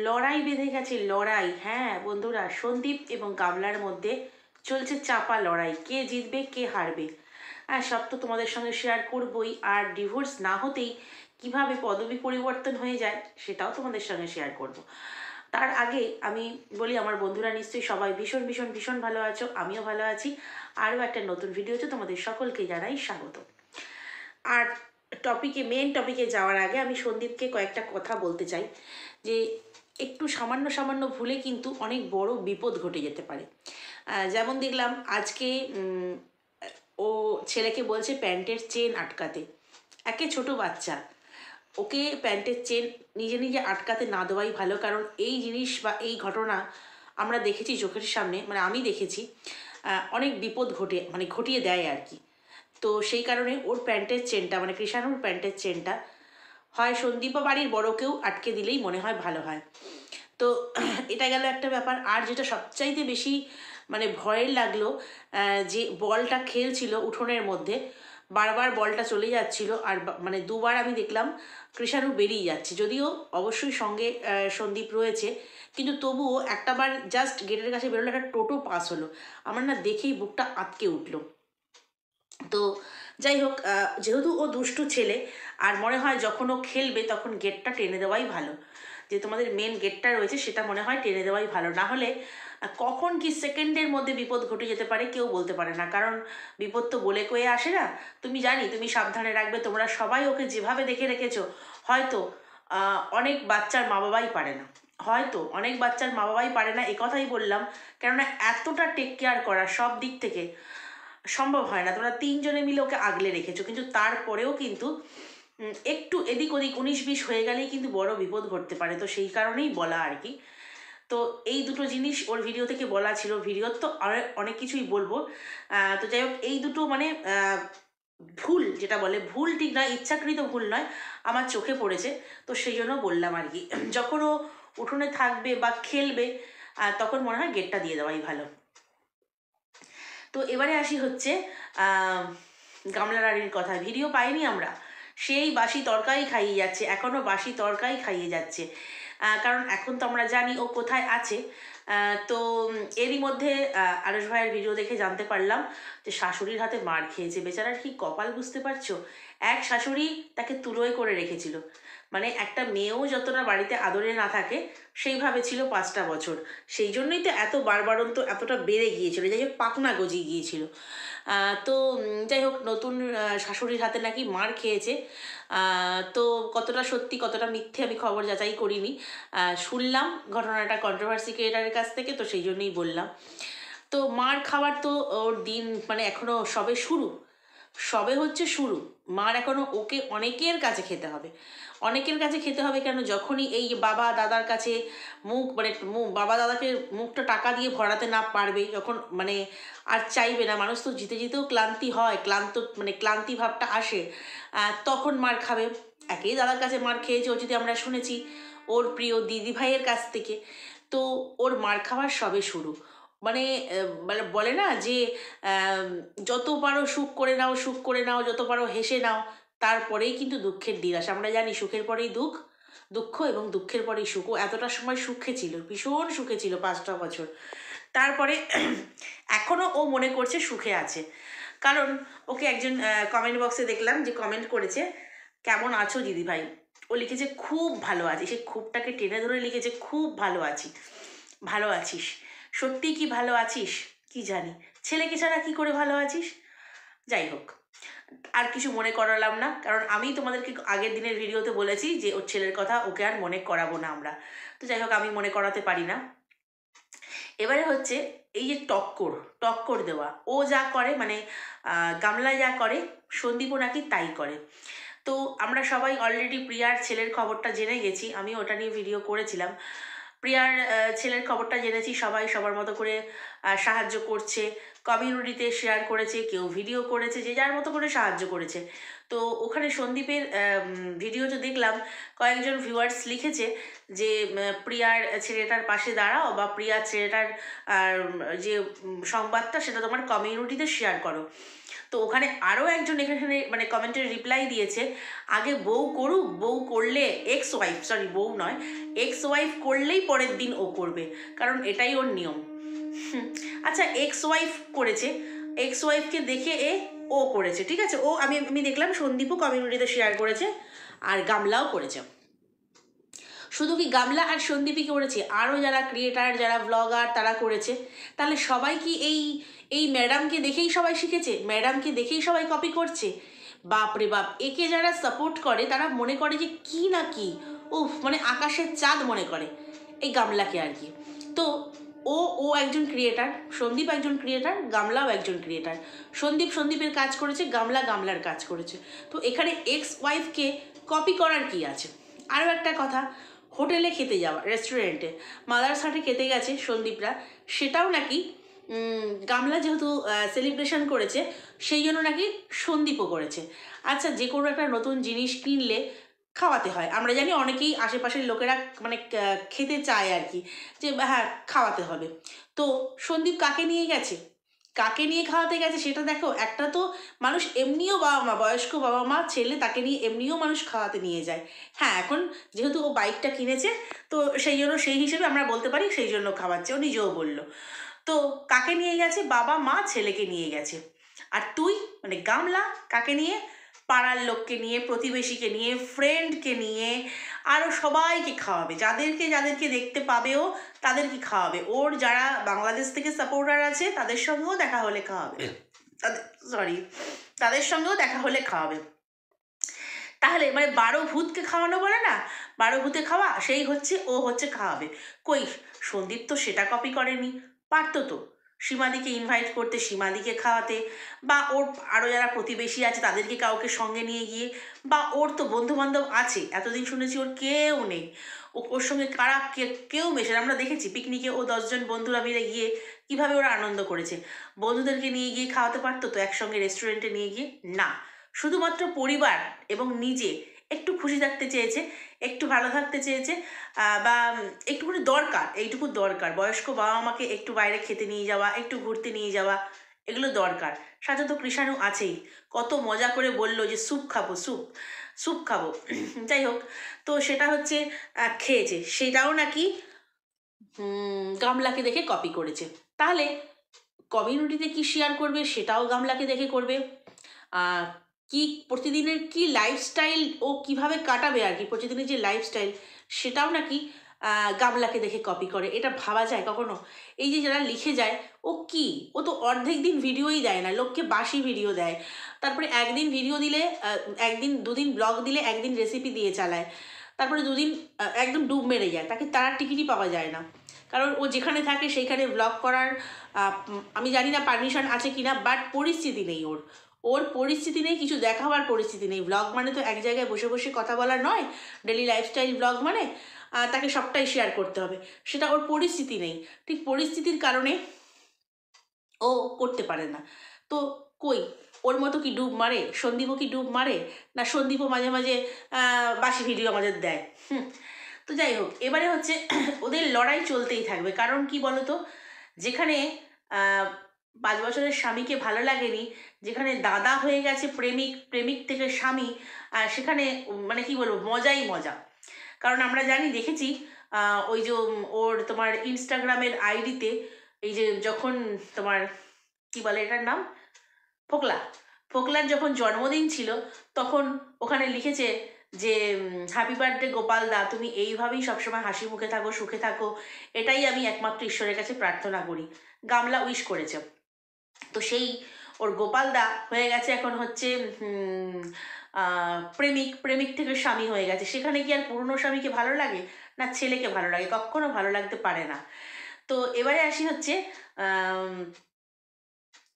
লড়াই বেঁধে গেছে, লড়াই। হ্যাঁ বন্ধুরা, সন্দীপ এবং গামলার মধ্যে চলছে চাপা লড়াই, কে জিতবে কে হারবে। হ্যাঁ, সব তো তোমাদের সঙ্গে শেয়ার করবই। আর ডিভোর্স না হতেই কিভাবে পদবি পরিবর্তন হয়ে যায় সেটাও তোমাদের সঙ্গে শেয়ার করব। তার আগে আমি বলি, আমার বন্ধুরা নিশ্চয়ই সবাই ভীষণ ভীষণ ভীষণ ভালো আছো, আমিও ভালো আছি। আরও একটা নতুন ভিডিওতে তোমাদের সকলকে জানাই স্বাগত। আর মেন টপিকে যাওয়ার আগে আমি সন্দীপকে কয়েকটা কথা বলতে চাই, যে একটু সামান্য সামান্য ভুলে কিন্তু অনেক বড় বিপদ ঘটে যেতে পারে। যেমন দেখলাম আজকে ও ছেলেকে বলছে প্যান্টের চেন আটকাতে। একে ছোট বাচ্চা, ওকে প্যান্টের চেন নিজে নিজে আটকাতে না দেওয়াই ভালো। কারণ এই জিনিস বা এই ঘটনা আমরা দেখেছি চোখের সামনে, মানে আমি দেখেছি, অনেক বিপদ ঘটিয়ে দেয় আর কি। তো সেই কারণে ওর প্যান্টের চেনটা, মানে কৃষাণুর প্যান্টের চেনটা হয় সন্দীপ বা বাড়ির বড় কেউ আটকে দিলেই মনে হয় ভালো হয়। তো এটা গেল একটা ব্যাপার। আর যেটা সবচাইতে বেশি মানে ভয়ের লাগলো, যে বলটা খেলছিল উঠোনের মধ্যে, বারবার বলটা চলে যাচ্ছিল। আর মানে দুবার আমি দেখলাম কৃষাণু বেরিয়ে যাচ্ছে, যদিও অবশ্যই সঙ্গে সন্দীপ রয়েছে, কিন্তু তবুও একটা বার জাস্ট গেটের কাছে বেরোলো, একটা টোটো পাস হলো, আমার না দেখেই বুকটা আটকে উঠলো। তো যাই হোক, যেহেতু ও দুষ্টু ছেলে, আর মনে হয় যখন ও খেলবে তখন গেটটা টেনে দেওয়াই ভালো, যে তোমাদের মেন গেটটা রয়েছে সেটা মনে হয় টেনে দেওয়াই ভালো। না হলে কখন কি সেকেন্ডের মধ্যে বিপদ ঘটে যেতে পারে কেউ বলতে পারে না। কারণ বিপদ তো বলে কয়ে আসে না। তুমি সাবধানে রাখবে, তোমরা সবাই ওকে যেভাবে দেখে রেখেছো, হয়তো অনেক বাচ্চার মা বাবাই পারে না, হয়তো অনেক বাচ্চার মা বাবাই পারে না, একথাই বললাম। কেননা এতটা টেক কেয়ার করা সব দিক থেকে সম্ভব হয় না। তোমরা তিনজনে মিলে ওকে আগলে রেখেছো, কিন্তু তারপরেও কিন্তু একটু এদিক ওদিক 19-20 হয়ে গেলেই কিন্তু বড় বিপদ ঘটতে পারে। তো সেই কারণেই বলা আর কি। তো এই দুটো জিনিস ওর ভিডিও থেকে বলা ছিল। ভিডিওর তো অনেক কিছুই বলবো। তো যাই হোক, এই দুটো মানে ভুল, যেটা বলে ভুল ঠিক নয়, ইচ্ছাকৃত ভুল নয়, আমার চোখে পড়েছে। তো সেই জন্য বললাম আর কি। যখন ও উঠোনে থাকবে বা খেলবে, তখন মনে হয় গেটটা দিয়ে দেওয়াই ভালো। তো এবারে আসি হচ্ছে গামলা রানীর কথা। ভিডিও পাইনি আমরা, সেই বাসি তরকারি খাইয়ে যাচ্ছে, এখনও বাসি তরকারি খাইয়ে যাচ্ছে। কারণ এখন তো আমরা জানি ও কোথায় আছে। তো এরই মধ্যে আরশ ভাইয়ের ভিডিও দেখে জানতে পারলাম যে শাশুড়ির হাতে মার খেয়েছে। বেচারার কি কপাল বুঝতে পারছো? এক শাশুড়ি তাকে তুলোয় করে রেখেছিল, মানে একটা মেয়েও যতটা বাড়িতে আদরে না থাকে সেইভাবে ছিল 5টা বছর। সেই জন্যই তো এত বারবারন্ত এতটা বেড়ে গিয়েছিল, যাই হোক পাকনা গজিয়ে গিয়েছিল। তো যাই হোক, নতুন শাশুড়ির হাতে নাকি মার খেয়েছে। তো কতটা সত্যি কতটা মিথ্যে আমি খবর যাচাই করিনি, শুনলাম ঘটনাটা কন্ট্রোভার্সি ক্রিয়েটারের কাছ থেকে, তো সেই জন্যই বললাম। তো মার খাওয়ার তো ওর দিন মানে এখনও সবে শুরু, সবে হচ্ছে শুরু। মার এখনও ওকে অনেকের কাছে খেতে হবে, অনেকের কাছে খেতে হবে। কেন? যখনই এই বাবা দাদার কাছে বাবা দাদাকে মুখটা টাকা দিয়ে ভরাতে না পারবে, যখন মানে আর চাইবে না, মানুষ তো জিতে জিতেও ক্লান্তি হয়, ক্লান্তি ভাবটা আসে, তখন মার খাবে। একেই দাদার কাছে মার খেয়েছে, ও যদি আমরা শুনেছি ওর প্রিয় দিদি ভাইয়ের কাছ থেকে। তো ওর মার খাওয়ার সবে শুরু। মানে মানে বলে না যে যত পারো সুখ করে নাও, সুখ করে নাও, যত পারো হেসে নাও, তারপরেই কিন্তু দুঃখের দিন আসে। আমরা জানি সুখের পরেই দুঃখ, দুঃখ এবং দুঃখের পরেই সুখ। ও এতটা সময় সুখে ছিল, ভীষণ সুখে ছিল 5টা বছর। তারপরে এখনও ও মনে করছে সুখে আছে। কারণ ওকে একজন কমেন্ট বক্সে দেখলাম যে কমেন্ট করেছে, কেমন আছো দিদিভাই? ও লিখেছে খুব ভালো আছি, সে খুবটাকে টেনে ধরে লিখেছে খুব ভালো আছি। ভালো আছিস? সত্যি কি ভালো আছিস? কি জানি, ছেলেকে ছাড়া কি করে ভালো আছিস? যাই হোক, আর কিছু মনে করালাম না, কারণ আমি তোমাদেরকে আগের দিনের ভিডিওতে বলেছি যে ওর ছেলের কথা ওকে আর মনে করাবো না আমরা। তো যাই হোক, আমি মনে করাতে পারি না। এবারে হচ্ছে এই যে টক্কর দেওয়া, ও যা করে মানে গামলা যা করে সন্দীপও নাকি তাই করে। তো আমরা সবাই অলরেডি প্রিয়ার ছেলের খবরটা জেনে গেছি, আমি ওটা নিয়ে ভিডিও করেছিলাম। প্রিয়ার ছেলের খবরটা জেনেছি, সবাই সবার মতো করে সাহায্য করছে, কমিউনিটিতে শেয়ার করেছে, কেউ ভিডিও করেছে, যে যার মতো করে সাহায্য করেছে। তো ওখানে সন্দীপের ভিডিওতে দেখলাম কয়েকজন ভিউয়ার্স লিখেছে যে প্রিয়ার ছেলেটার পাশে দাঁড়াও, বা প্রিয়ার ছেলেটার যে সংবাদটা সেটা তোমার কমিউনিটিতে শেয়ার করো। তো ওখানে আরও একজন এখানে মানে কমেন্টের রিপ্লাই দিয়েছে, আগে বউ করুক, বউ করলে এক্স ওয়াইফ, সরি বউ নয়, এক্স ওয়াইফ করলেই পরের দিন ও করবে, কারণ এটাই ওর নিয়ম। আচ্ছা, এক্স ওয়াইফ করেছে, এক্স ওয়াইফকে দেখে ও করেছে, ঠিক আছে। ও আমি দেখলাম সন্দীপও কমিউনিটিতে শেয়ার করেছে আর গামলাও করেছে। শুধু কি গামলা আর সন্দীপই করেছে, আরও যারা ক্রিয়েটার, যারা ব্লগার, তারা করেছে। তাহলে সবাই কি এই ম্যাডামকে দেখেই সবাই শিখেছে? ম্যাডামকে দেখেই সবাই কপি করছে? বাপরে বাপ, একে যারা সাপোর্ট করে তারা মনে করে যে কি না কি, উফ, মানে আকাশের চাঁদ মনে করে এই গামলাকে আর কি। তো ও একজন ক্রিয়েটার, সন্দীপ একজন ক্রিয়েটার, গামলাও একজন ক্রিয়েটার। সন্দীপের কাজ করেছে, গামলার কাজ করেছে। তো এখানে এক্স ওয়াইফকে কপি করার কি আছে? আরও একটা কথা, হোটেলে খেতে যাওয়া, রেস্টুরেন্টে মাদার্স হাটে খেতে গেছে সন্দীপরা, সেটাও নাকি গামলা যেহেতু সেলিব্রেশন করেছে সেই জন্য নাকি সন্দীপও করেছে। আচ্ছা, যে কোনো একটা নতুন জিনিস কিনলে খাওয়াতে হয়, আমরা জানি অনেকেই আশেপাশের লোকেরা মানে খেতে চায় আর কি, যে হ্যাঁ খাওয়াতে হবে। তো সন্দীপ কাকে নিয়ে গেছে, কাকে নিয়ে খাওয়াতে গেছে সেটা দেখো। একটা তো মানুষ এমনিও বাবা মা, বয়স্ক বাবা মা ছেলে, তাকে নিয়ে এমনিও মানুষ খাওয়াতে নিয়ে যায়। হ্যাঁ, এখন যেহেতু ও বাইকটা কিনেছে তো সেই জন্য সেই হিসেবে আমরা বলতে পারি সেই জন্য খাওয়াচ্ছে, ও নিজেও বললো। তো কাকে নিয়ে গেছে? বাবা মা ছেলেকে নিয়ে গেছে। আর তুই মানে গামলা কাকে নিয়ে? পাড়ার লোককে নিয়ে, প্রতিবেশীকে নিয়ে, ফ্রেন্ডকে নিয়ে, আরও সবাইকে খাওয়াবে, যাদেরকে দেখতে পাবেও তাদেরকে খাওয়াবে। ওর যারা বাংলাদেশ থেকে সাপোর্টার আছে তাদের সঙ্গেও দেখা হলে খাওয়াবে, তাদের সঙ্গেও দেখা হলে খাওয়াবে। তাহলে মানে 12 ভূতকে খাওয়ানো বলে না, 12 ভূতে খাওয়া, সেই হচ্ছে ও হচ্ছে খাওয়াবে। কই, সন্দীপ তো সেটা কপি করেনি, পারতো তো সীমাদিকে ইনভাইট করতে, সীমাদিকে খাওয়াতে, বা ওর আরও যারা প্রতিবেশী আছে তাদেরকে কাউকে সঙ্গে নিয়ে গিয়ে, বা ওর তো বন্ধুবান্ধব আছে, এতদিন শুনেছি ওর কেউ নেই, ওর সঙ্গে কারা কেউ মেশে, আমরা দেখেছি পিকনিকে ও 10 জন বন্ধুরা মিলে গিয়ে কীভাবে ওরা আনন্দ করেছে। বন্ধুদেরকে নিয়ে গিয়ে খাওয়াতে পারতো তো একসঙ্গে রেস্টুরেন্টে নিয়ে গিয়ে? না, শুধুমাত্র পরিবার এবং নিজে একটু খুশি থাকতে চেয়েছে, একটু ভালো থাকতে চেয়েছে, বা একটুখানি দরকার, এইটুকু দরকার, বয়স্ক বাবা মাকে একটু বাইরে খেতে নিয়ে যাওয়া, একটু ঘুরতে নিয়ে যাওয়া, এগুলো দরকার। সাথে তো কৃষাণু আছেই, কত মজা করে বললো যে স্যুপ খাবো, স্যুপ খাবো। যাই হোক, তো সেটা হচ্ছে খেয়েছে, সেটাও নাকি গামলাকে দেখে কপি করেছে। তাহলে কমিউনিটিতে কি শেয়ার করবে সেটাও গামলাকে দেখে করবে। কি প্রতিদিনের কি লাইফস্টাইল ও কিভাবে কাটাবে আর কি, প্রতিদিনের যে লাইফস্টাইল সেটাও নাকি গামলাকে দেখে কপি করে। এটা ভাবা যায় কখনো? এই যে যারা লিখে যায়, ও তো অর্ধেক দিন ভিডিওই দেয় না, লোককে বাসি ভিডিও দেয়, তারপরে একদিন ভিডিও দিলে, একদিন দুদিন ব্লগ দিলে, একদিন রেসিপি দিয়ে চালায়, তারপরে দুদিন একদম ডুব মেরে যায়, তার টিকিটই পাওয়া যায় না। কারণ ও যেখানে থাকে সেইখানে ব্লগ করার আমি জানি না পারমিশন আছে কিনা, বাট পরিস্থিতি নেই, ওর পরিস্থিতি নেই, কিছু দেখাবার পরিস্থিতি নেই। ব্লগ মানে তো এক জায়গায় বসে বসে কথা বলার নয়, ডেলি লাইফস্টাইল ব্লগ মানে তাকে সবটাই শেয়ার করতে হবে, সেটা ওর পরিস্থিতি নেই। ঠিক পরিস্থিতির কারণে ও করতে পারে না। তো কই, ওর মতো কি ডুব মারে? সন্দীপও কি ডুব মারে? না সন্দীপও মাঝে মাঝে বাসি ভিডিও আমাদের দেয়। তো যাই হোক, এবারে হচ্ছে ওদের লড়াই চলতেই থাকবে। কারণ কি বলতো, যেখানে 5 বছরের স্বামীকে ভালো লাগেনি, যেখানে দাদা হয়ে গেছে প্রেমিক থেকে স্বামী, সেখানে মানে কি বলবো, মজাই মজা। কারণ আমরা জানি, দেখেছি ওই যে ওর তোমার ইনস্টাগ্রামের আইডিতে, এই যে যখন তোমার কি বলে এটার নাম, ফোকলার যখন জন্মদিন ছিল তখন ওখানে লিখেছে যে হ্যাপি বার্থডে গোপাল দা, তুমি এইভাবেই সবসময় হাসি মুখে থাকো, সুখে থাকো, এটাই আমি একমাত্র ঈশ্বরের কাছে প্রার্থনা করি। গামলা উইশ করেছে। তো সেই ওর গোপাল দা হয়ে গেছে এখন হচ্ছে প্রেমিক থেকে স্বামী হয়ে গেছে। সেখানে কি আর পুরনো স্বামীকে ভালো লাগে? না ছেলেকে ভালো লাগে? কখনো ভালো লাগতে পারে না। তো এবারে আসি হচ্ছে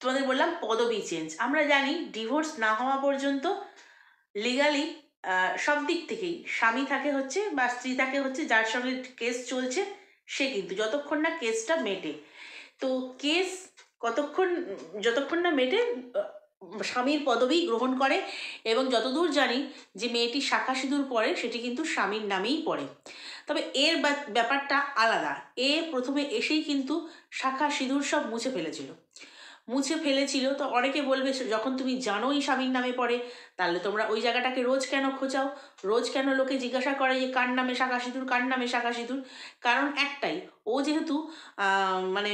তোমাদের বললাম পদবি চেঞ্জ। আমরা জানি ডিভোর্স না হওয়া পর্যন্ত লিগালি সব দিক থেকেই স্বামী থাকে হচ্ছে বা স্ত্রী থাকে হচ্ছে যার সঙ্গে কেস চলছে, সে কিন্তু যতক্ষণ না কেসটা মেটে, তো কেস যতক্ষণ না মেটে স্বামীর পদবি গ্রহণ করে। এবং যতদূর জানি যে মেয়েটি শাখা সিঁদুর পরে সেটি কিন্তু স্বামীর নামেই পড়ে। তবে এর ব্যাপারটা আলাদা। প্রথমে এসেই কিন্তু শাখা সিঁদুর সব মুছে ফেলেছিল, মুছে ফেলেছিল। তো অনেকে বলবে যখন তুমি জানোই স্বামীর নামে পড়ে, তাহলে তোমরা ওই জায়গাটাকে রোজ কেন খোঁচাও? রোজ কেন লোকে জিজ্ঞাসা করে যে কার নামে শাঁখা সিঁদুর, কার নামে শাঁখা সিঁদুর? কারণ একটাই, ও যেহেতু মানে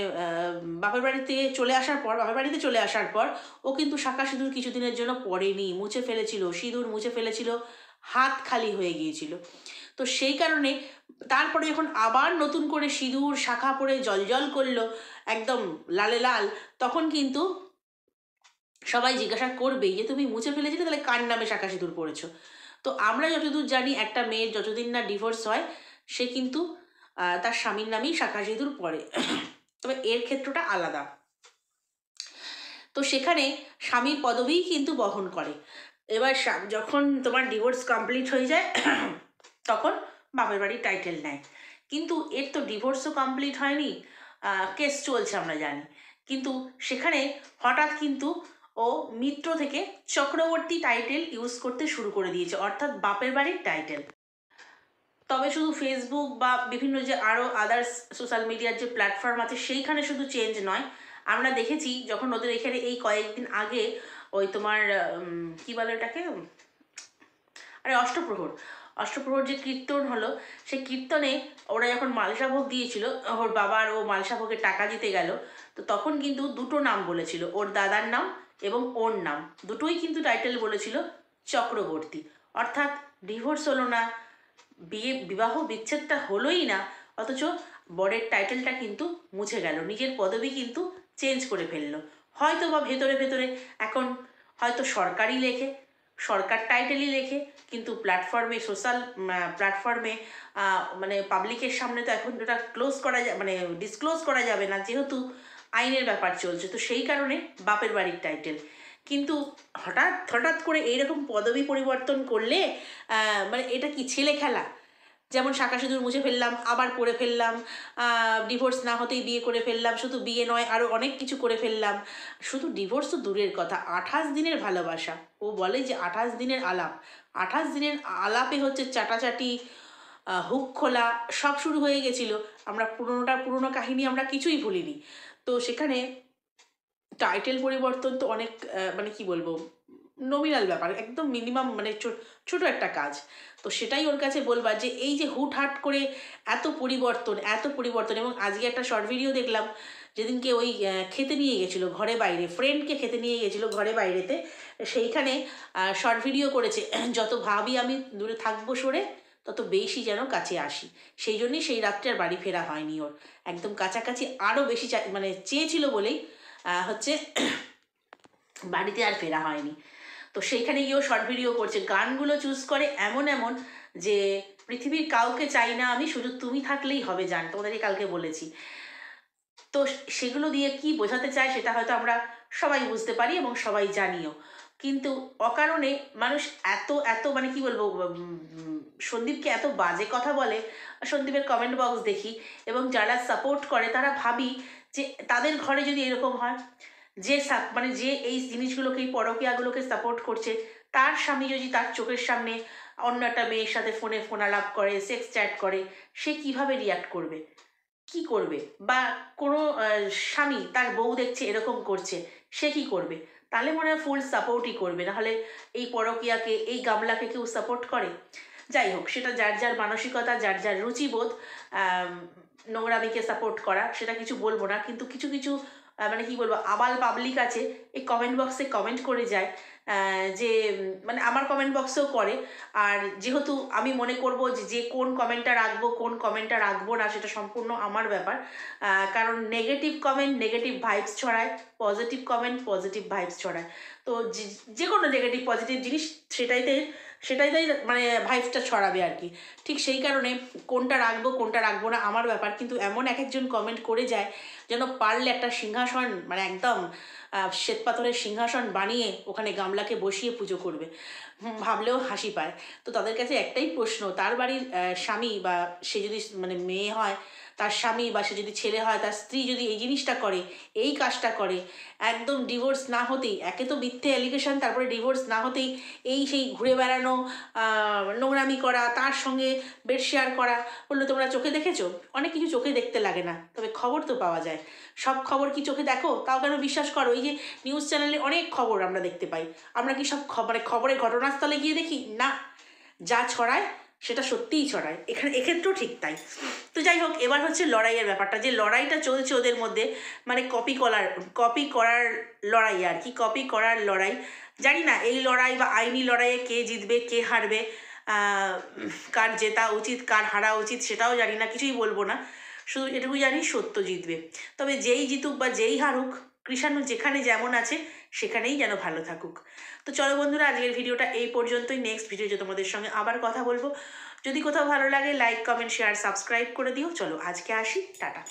বাপের বাড়িতে চলে আসার পর, বাপের বাড়িতে চলে আসার পর ও কিন্তু শাঁখা সিঁদুর কিছুদিনের জন্য পড়েনি, মুছে ফেলেছিল, সিঁদুর মুছে ফেলেছিল, হাত খালি হয়ে গিয়েছিল। তো সেই কারণে তারপরে যখন আবার নতুন করে সিঁদুর শাঁখা পরে জলজল করলো, একদম লালে লাল, তখন কিন্তু সবাই জিজ্ঞাসা করবেই যে তুমি মুছে ফেলেছিলে, তাহলে কার নামে শাঁখা সিঁদুর পড়েছো? তো আমরা যতদূর জানি একটা মেয়ের যতদিন না ডিভোর্স হয় সে কিন্তু তার স্বামীর নামেই শাঁখা সিঁদুর পড়ে। তবে এর ক্ষেত্রটা আলাদা। তো সেখানে স্বামীর পদবিই কিন্তু বহন করে। এবার যখন তোমার ডিভোর্স কমপ্লিট হয়ে যায় তখন বাপের বাড়ির টাইটেল নেয়। কিন্তু এর তো ডিভোর্সও কমপ্লিট হয়নি, কেস চলছে আমরা জানি। কিন্তু সেখানে হঠাৎ কিন্তু ও মিত্র থেকে চক্রবর্তী টাইটেল ইউজ করতে শুরু করে দিয়েছে, অর্থাৎ বাপের বাড়ির টাইটেল। তবে শুধু ফেসবুক বা বিভিন্ন যে আরও আদার্স সোশ্যাল মিডিয়ার যে প্ল্যাটফর্ম আছে সেইখানে শুধু চেঞ্জ নয়, আমরা দেখেছি যখন ওদের এখানে এই কয়েকদিন আগে ওই তোমার কী বলে এটাকে, আরে অষ্টপ্রহর যে কীর্তন হলো, সেই কীর্তনে ওরা যখন মালসাভোগ দিয়েছিল, ওর বাবার ও মালসাভোগের টাকা দিতে গেল, তো তখন কিন্তু দুটো নাম বলেছিল, ওর দাদার নাম এবং ওর নাম, দুটোই কিন্তু টাইটেল বলেছিল চক্রবর্তী। অর্থাৎ ডিভোর্স হলো না, বিবাহ বিচ্ছেদটা হলোই না, অথচ বরের টাইটেলটা কিন্তু মুছে গেল, নিজের পদবি কিন্তু চেঞ্জ করে ফেললো। হয়তো বা ভেতরে ভেতরে এখন হয়তো সরকারই লেখে, সরকার টাইটেলই লেখে, কিন্তু প্ল্যাটফর্মে, সোশ্যাল প্ল্যাটফর্মে মানে পাবলিকের সামনে তো এখন ওটা ক্লোজ করা মানে ডিসক্লোজ করা যাবে না, যেহেতু আইনের ব্যাপার চলছে। তো সেই কারণে বাপের বাড়ির টাইটেল। কিন্তু হঠাৎ হঠাৎ করে এইরকম পদবি পরিবর্তন করলে মানে এটা কি ছেলে খেলা? যেমন শাঁখা সিঁদুর মুছে ফেললাম, আবার পরে ফেললাম, ডিভোর্স না হতেই বিয়ে করে ফেললাম, শুধু বিয়ে নয় আরও অনেক কিছু করে ফেললাম। শুধু ডিভোর্স তো দূরের কথা, 28 দিনের ভালোবাসা, ও বলে যে 28 দিনের আলাপ, 28 দিনের আলাপে হচ্ছে চাটাচাটি, হুক খোলা সব শুরু হয়ে গেছিলো। আমরা পুরোনো কাহিনী আমরা কিছুই ভুলিনি। তো সেখানে টাইটেল পরিবর্তন তো অনেক মানে কি বলবো, নমিনাল ব্যাপার, একদম মিনিমাম, মানে ছোটো একটা কাজ। তো সেটাই ওর কাছে বলবার যে এই যে হুটহাট করে এত পরিবর্তন, এত পরিবর্তন। এবং আজকে একটা শর্ট ভিডিও দেখলাম, যেদিনকে ওই খেতে নিয়ে গেছিলো ঘরে বাইরে, ফ্রেন্ডকে খেতে নিয়ে গেছিলো ঘরে বাইরেতে, সেইখানে শর্ট ভিডিও করেছে, যত ভাবি আমি দূরে থাকবো সরে, তত বেশি যেন কাছে আসি। সেই জন্যই সেই রাত্রে আর বাড়ি ফেরা হয়নি ওর, একদম কাছাকাছি আরও বেশি মানে চেয়েছিল বলেই হচ্ছে বাড়িতে আর ফেরা হয়নি। তো সেইখানে গিয়েও শর্ট ভিডিও করছে, গানগুলো চুজ করে এমন এমন যে পৃথিবীর কাউকে চাই না আমি, শুধু তুমি থাকলেই হবে জান, তোমাদেরকে কালকে বলেছি। তো সেগুলো দিয়ে কি বোঝাতে চায় সেটা হয়তো আমরা সবাই বুঝতে পারি এবং সবাই জানিও। কিন্তু অকারণে মানুষ এত এত মানে কি বলবো, সন্দীপকে এত বাজে কথা বলে। সন্দীপের কমেন্ট বক্স দেখি এবং যারা সাপোর্ট করে তারা ভাবি যে তাদের ঘরে যদি এরকম হয়, যে মানে যে এই জিনিসগুলোকে, এই পরকীয়াগুলোকে সাপোর্ট করছে, তার স্বামী যদি তার চোখের সামনে অন্য একটা মেয়ের সাথে ফোন আলাপ করে, সেক্স চ্যাট করে, সে কিভাবে রিয়াক্ট করবে, কি করবে? বা কোনো স্বামী তার বউ দেখছে এরকম করছে, সে কি করবে? তাহলে মনে হয় ফুল সাপোর্টই করবে, নাহলে এই পরকীয়াকে, এই গামলাকে কেউ সাপোর্ট করে? যাই হোক, সেটা যার যার মানসিকতা, যার যার রুচিবোধ। নোংরামিকে সাপোর্ট করা সেটা কিছু বলবো না, কিন্তু কিছু কিছু মানে কি বলবো, আবাল পাবলিক আছে, এই কমেন্ট বক্সে কমেন্ট করে যায়, যে মানে আমার কমেন্ট বক্সেও করে। আর যেহেতু আমি মনে করব যে কোন কমেন্টটা রাখবো, কোন কমেন্টটা রাখবো না, সেটা সম্পূর্ণ আমার ব্যাপার। কারণ নেগেটিভ কমেন্ট নেগেটিভ ভাইবস ছড়ায়, পজিটিভ কমেন্ট পজিটিভ ভাইবস ছড়ায়। তো যে কোনো নেগেটিভ পজিটিভ জিনিস সেটাইতেই মানে ভাইবসটা ছড়াবে আর কি। ঠিক সেই কারণে কোনটা রাখবো কোনটা রাখবো না আমার ব্যাপার, কিন্তু এমন এক একজন কমেন্ট করে যায় যেন পারলে একটা সিংহাসন, মানে একদম শ্বেতপাথরের সিংহাসন বানিয়ে ওখানে গামলাকে বসিয়ে পুজো করবে, ভাবলেও হাসি পায়। তো তাদের কাছে একটাই প্রশ্ন, তার বাড়ির স্বামী বা সে যদি মানে মেয়ে হয়, তার স্বামী বা সে যদি ছেলে হয় তার স্ত্রী যদি এই জিনিসটা করে, এই কাজটা করে, একদম ডিভোর্স না হতেই, একে তো মিথ্যে অ্যালিগেশন, তারপরে ডিভোর্স না হতেই এই সেই ঘুরে বেড়ানো, নোংরামি করা, তার সঙ্গে বেড শেয়ার করা, বললো তোমরা চোখে দেখেছো? অনেক কিছু চোখে দেখতে লাগে না, তবে খবর তো পাওয়া যায়। সব খবর কি চোখে দেখো? তাও কেন বিশ্বাস করো? এই যে নিউজ চ্যানেলে অনেক খবর আমরা দেখতে পাই, আমরা কি সব খবরের ঘটনাস্থলে গিয়ে দেখি? না, যা ছড়ায় সেটা সত্যিই ছড়ায়, এক্ষেত্রেও ঠিক তাই। তো যাই হোক, এবার হচ্ছে লড়াইয়ের ব্যাপারটা, যে লড়াইটা চলছে ওদের মধ্যে, মানে কপি করার লড়াই আর কি, কপি করার লড়াই। জানি না এই লড়াই বা আইনি লড়াইয়ে কে জিতবে কে হারবে, কার জেতা উচিত কার হারা উচিত সেটাও জানি না, কিছুই বলবো না, শুধু এটুকু জানি সত্য জিতবে। তবে যেই জিতুক বা যেই হারুক, কৃষাণু যেখানে যেমন আছে সেখানেই যেন ভালো থাকুক। তো চলো বন্ধুরা, আজকের ভিডিওটা এই পর্যন্তই। নেক্সট ভিডিওতে তোমাদের সঙ্গে আবার কথা বলবো। যদি কোথাও ভালো লাগে লাইক কমেন্ট শেয়ার সাবস্ক্রাইব করে দিও। চলো আজকে আসি, টাটা।